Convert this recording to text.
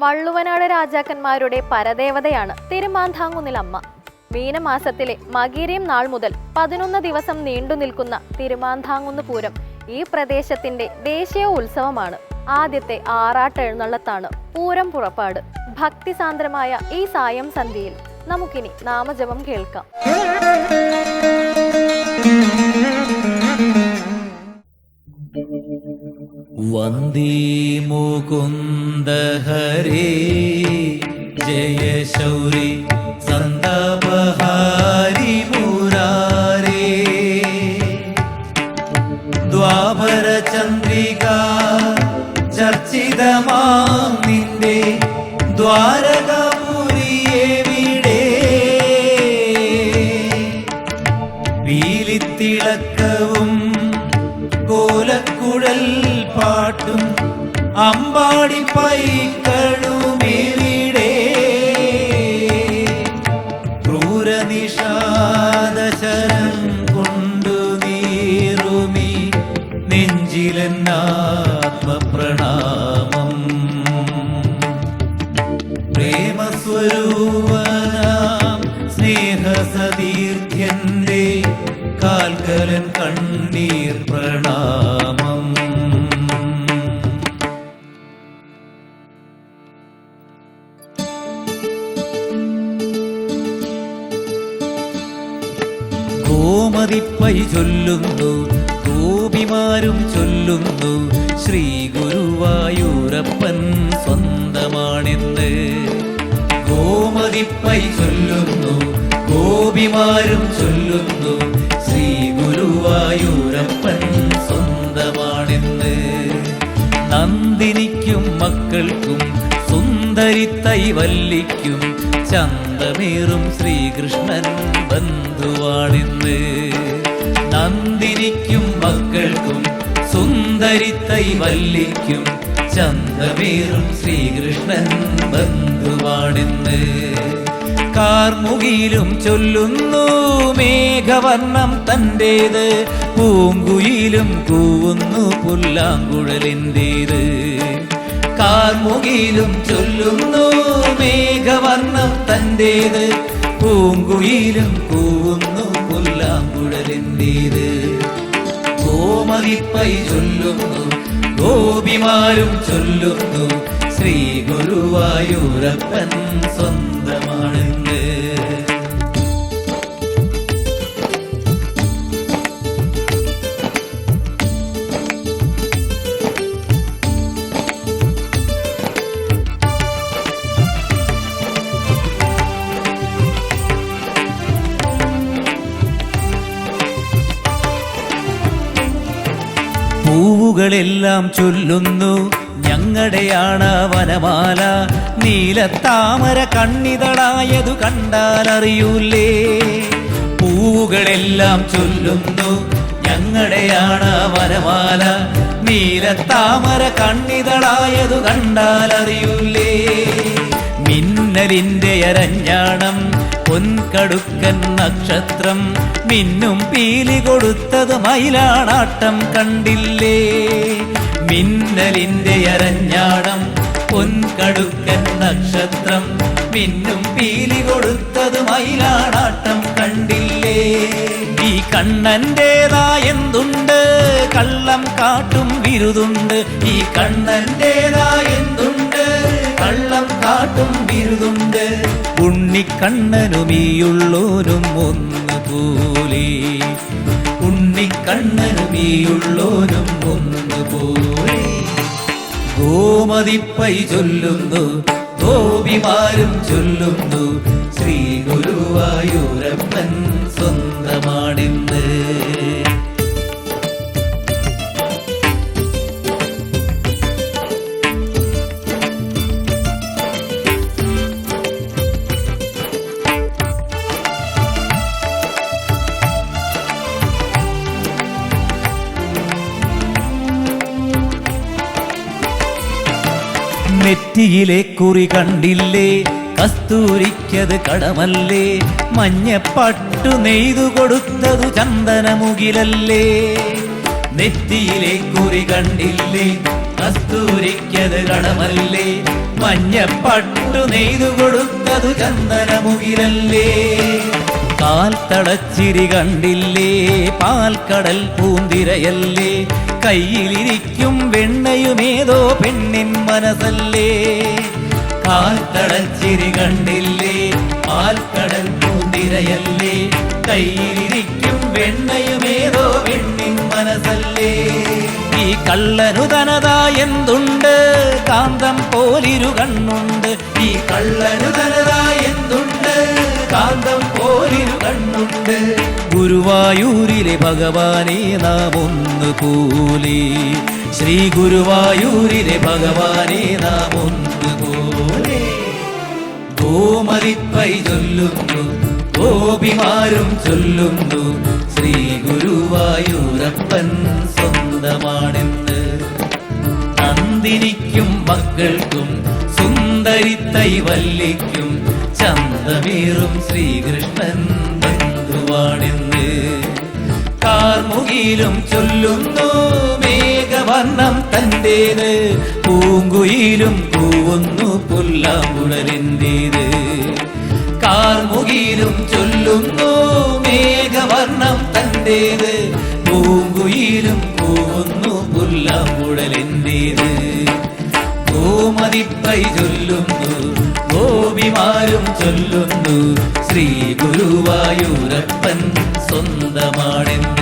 വള്ളുവനാട് രാജാക്കന്മാരുടെ പരദേവതയാണ് തിരുമാന്ധാംകുന്നിലമ്മ. മീനമാസത്തിലെ മകീരം നാൾ മുതൽ 11 ദിവസം നീണ്ടു നിൽക്കുന്ന തിരുമാന്ധാംകുന്ന് പൂരം ഈ പ്രദേശത്തിന്റെ ദേശീയ ഉത്സവമാണ്. ആദ്യത്തെ ആറാട്ട് എഴുന്നള്ളത്താണ് പൂരം പുറപ്പാട്. ഭക്തിസാന്ദ്രമായ ഈ സായം സന്ധ്യയിൽ നമുക്കിനി നാമജപം കേൾക്കാം. വന്ദേ മുകുന്ദ ഹരേ ജയ ശൗരി സന്താപഹാരി മുരാരേ ദ്വാപര ചന്ദ്രിക ചർച്ചിതമാം നിന്റെ ദ്വാരകാപുരിയെവിടെ വീലിത്തിളക്കവും കോലക്കുഴൽ പാട്ടും അമ്പാടി പൈക്കളുമെവിടെ ക്രൂരനിഷാദശരം കൊണ്ടു നീറുമി നെഞ്ചിലെന്നാത്മപ്രണാമം പ്രേമസ്വരൂപനാം സ്നേഹസതീർത്ഥ്യന്റെ കാൽക്കലൻ കണ്ണീർ പ്രണാമം. ഗോമതിപ്പൈ ചൊല്ലുന്നു, ഗോപിമാരും ചൊല്ലുന്നു, ശ്രീ ഗുരുവായൂരപ്പൻ സ്വന്തമാണെന്ന്. ഗോമതിപ്പൈ ചൊല്ലുന്നു, ഗോപിമാരും ചൊല്ലുന്നു, ശ്രീ ഗുരുവായൂരപ്പൻ സ്വന്തമാണെന്ന്. നന്ദിനിക്കും മക്കൾക്കും സുന്ദരിത്തൈ വല്ലിക്കും ചന്തമേറും ശ്രീകൃഷ്ണൻ ബന്ധുവാണെന്ന്. നന്ദിനിക്കും മക്കൾക്കും സുന്ദരിത്തൈ വല്ലിക്കും ചന്തമേറും ശ്രീകൃഷ്ണൻ ബന്ധുവാണെന്ന്. കാർമുകിലും ചൊല്ലുന്നു മേഘവർണ്ണം തൻ്റേത്, പൂങ്കുയിലും കൂവുന്നു പുല്ലാങ്കുഴലിൻ്റേത്. കാർമുകിലും ചൊല്ലുന്നു മേഘവർണ്ണം തൻ്റേത്, പൂങ്കുയിലും കൂവുന്നു പുല്ലാങ്കുഴലിൻ്റേത്. ഗോമതിപ്പൈ ചൊല്ലുന്നു, ഗോപിമാരും ചൊല്ലുന്നു, ശ്രീ ഗുരുവായൂരപ്പൻ സ്വന്തമാണെന്ന്. പൂവുകളെല്ലാം ചൊല്ലുന്നു ഞങ്ങളുടെയാണ് വനമാല, നീലത്താമര കണ്ണിതളായതു കണ്ടാലറിയൂലേ. പൂവുകളെല്ലാം ചൊല്ലുന്നു ഞങ്ങളുടെയാണ് വനമാല, നീലത്താമര കണ്ണിതളായതു കണ്ടാലറിയൂലേ. മിന്നലിന്റെ അരഞ്ഞാണം പൊൻകടുക്കൻ നക്ഷത്രം, മിന്നും പീലി കൊടുത്തത് മയിലാണാട്ടം കണ്ടില്ലേ. മിന്നലിന്റെ അരഞ്ഞാണം പൊൻകടുക്കൻ നക്ഷത്രം, മിന്നും പീലി കൊടുത്തത് മയിലാണാട്ടം കണ്ടില്ലേ. ഈ കണ്ണന്റേതായെന്തുണ്ട് കള്ളം കാട്ടും വിരുതുണ്ട്, ഈ കണ്ണന്റേതായെന്തുണ്ട് കള്ളം കാട്ടും വിരുതുണ്ട്. ഉണ്ണിക്കണ്ണനുമീയുള്ളോരും ഒന്നുപോലെ, ഉണ്ണിക്കണ്ണനുമീയുള്ളോരും ഒന്നുപോലെ. ഗോമതിപ്പൈ ചൊല്ലുന്നു, ഗോപിമാരും ചൊല്ലുന്നു, ശ്രീ ഗുരുവായൂരപ്പൻ സ്വന്തമാണെന്ന്. നെറ്റിയിലെ കുറി കണ്ടില്ലേ, കസ്തൂരിക്കത് കടമല്ലേ, മഞ്ഞപ്പട്ടു നെയ്തു കൊടുത്തതു ചന്ദനമുകിലല്ലേ. നെറ്റിയിലെ കുറി കണ്ടില്ലേ, കസ്തൂരിക്കത് കടമല്ലേ, മഞ്ഞപ്പട്ടു നെയ്തു കൊടുത്തതു ചന്ദനമുകിലല്ലേ കാൽ തടച്ചിരി കണ്ടില്ലേ പാൽക്കടൽ പൂന്തിരയല്ലേ കയ്യിലിരിക്കും വെണ്ണയുമേതോ പെണ്ണിൻ മനസ്സല്ലേ കാൽ തടച്ചിരി കണ്ടില്ലേ പാൽക്കടൽ പൂന്തിരയല്ലേ കയ്യിലിരിക്കും വെണ്ണയുമേതോ പെണ്ണിൻ മനസ്സല്ലേ ഈ കള്ളനു തനതാ എന്തുണ്ട് കാന്തം പോലിരു കണ്ണുണ്ട് ഈ കള്ളനു തനതാ എന്തുണ്ട് കാന്തം പോലിരു കണ്ണുണ്ട് ഗുരുവായൂരിലെ ഭഗവാനെ നാം ഒന്ന് പോലെ ശ്രീ ഗുരുവായൂരിലെ ഭഗവാനെ നാം ഒന്ന് പോലെ ഗോമതിപ്പൈ ചൊല്ലുന്നു ഗോപിമാരും ചൊല്ലുന്നു ശ്രീ ഗുരുവായൂരപ്പൻ സ്വന്തമാണെന്ന് നന്ദിനിക്കും മക്കൾക്കും സുന്ദരിത്തൈ വല്ലിക്കും ചന്തമേറും ശ്രീകൃഷ്ണൻ ബന്ധുവാണെന്ന് കാർമുകിലും ചൊല്ലുന്നു മേഘവർണ്ണം തന്റേത് പൂങ്കുയിലും പൂവുന്നു പുല്ലാങ്കുഴലിൻ്റേത് കാർമുകിലും ചൊല്ലുന്നു മേഘവർണ്ണം തന്റേത് പൂങ്കുയിലും പൂവുന്നു പുല്ലാങ്കുഴലിൻ്റേത് ഗോമതിപ്പൈ ചൊല്ലുന്നു ഗോപിമാരും ചൊല്ലുന്നു ശ്രീ ഗുരുവായൂരപ്പൻ സ്വന്തമാണെന്ന്